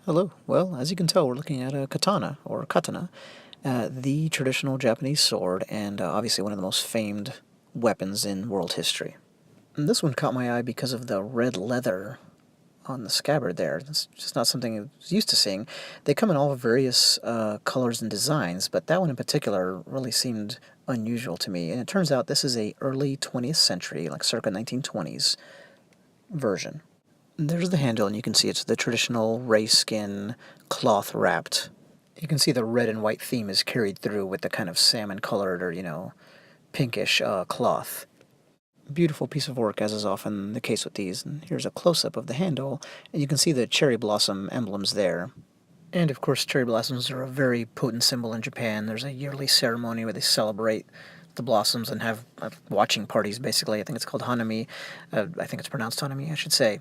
Hello. Well, as you can tell, we're looking at a katana, or katana, the traditional Japanese sword, and obviously one of the most famed weapons in world history. And this one caught my eye because of the red leather on the scabbard there. It's just not something I was used to seeing. They come in all various colors and designs, but that one in particular really seemed unusual to me. And it turns out this is a early 20th century, like circa 1920s version. There's the handle, and you can see it's the traditional ray skin, cloth-wrapped. You can see the red and white theme is carried through with the kind of salmon-colored or, pinkish cloth. Beautiful piece of work, as is often the case with these. And here's a close-up of the handle, and you can see the cherry blossom emblems there. And of course, cherry blossoms are a very potent symbol in Japan. There's a yearly ceremony where they celebrate the blossoms and have watching parties, basically. I think it's called hanami. I think it's pronounced hanami, I should say.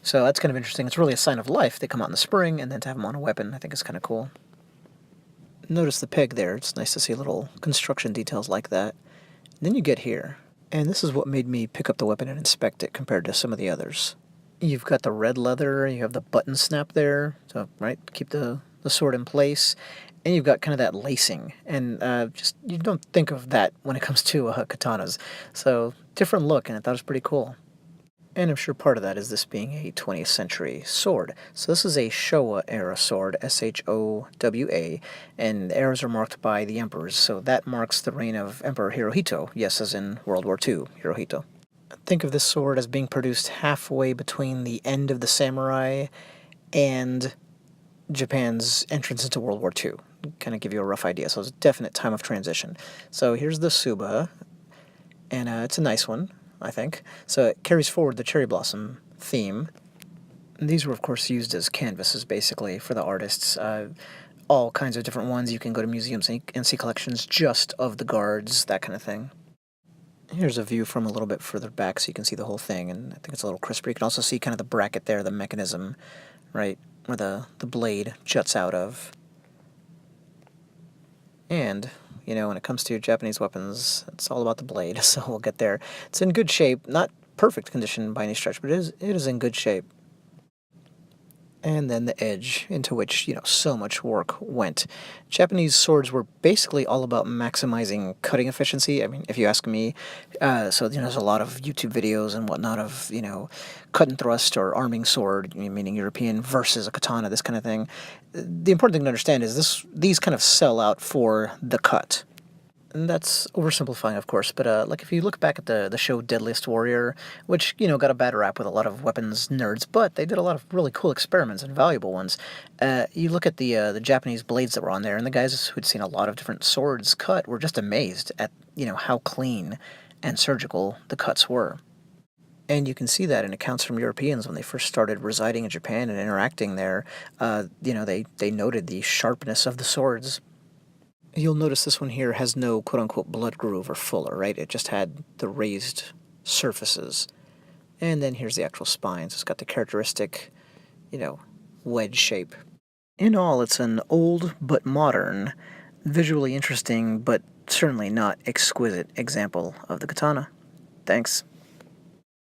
So that's kind of interesting. It's really a sign of life. They come out in the spring, and then to have them on a weapon, I think is kind of cool. Notice the peg there. It's nice to see little construction details like that. And then you get here, and this is what made me pick up the weapon and inspect it compared to some of the others. You've got the red leather, you have the button snap there, so, right, keep the sword in place, and you've got kind of that lacing, and just, you don't think of that when it comes to katanas, so different look, and I thought it was pretty cool. And I'm sure part of that is this being a 20th century sword. So this is a Showa era sword, S-H-O-W-A, and the eras are marked by the emperors, so that marks the reign of Emperor Hirohito, yes, as in World War II, Hirohito. Think of this sword as being produced halfway between the end of the samurai and Japan's entrance into World War II. Kind of give you a rough idea, so it's a definite time of transition. So here's the Tsuba, and it's a nice one, I think. So it carries forward the cherry blossom theme. And these were, of course, used as canvases, basically, for the artists. All kinds of different ones. You can go to museums and see collections just of the guards, that kind of thing. Here's a view from a little bit further back so you can see the whole thing, and I think it's a little crisper. You can also see kind of the bracket there, the mechanism, right, where the blade juts out of. And, when it comes to Japanese weapons, it's all about the blade, so we'll get there. It's in good shape, not perfect condition by any stretch, but it is in good shape. And then the edge, into which, so much work went. Japanese swords were basically all about maximizing cutting efficiency. I mean, if you ask me, so, there's a lot of YouTube videos and whatnot of, cut and thrust or arming sword, meaning European, versus a katana, this kind of thing. The important thing to understand is these kind of sell out for the cut. And that's oversimplifying, of course, but like if you look back at the show Deadliest Warrior, which, got a bad rap with a lot of weapons nerds, but they did a lot of really cool experiments and valuable ones. You look at the Japanese blades that were on there, and the guys who'd seen a lot of different swords cut were just amazed at, how clean and surgical the cuts were. And you can see that in accounts from Europeans when they first started residing in Japan and interacting there. They noted the sharpness of the swords. You'll notice this one here has no quote-unquote blood groove or fuller, right? It just had the raised surfaces. And then here's the actual spine, so it's got the characteristic, wedge shape. In all, it's an old but modern, visually interesting but certainly not exquisite example of the katana. Thanks.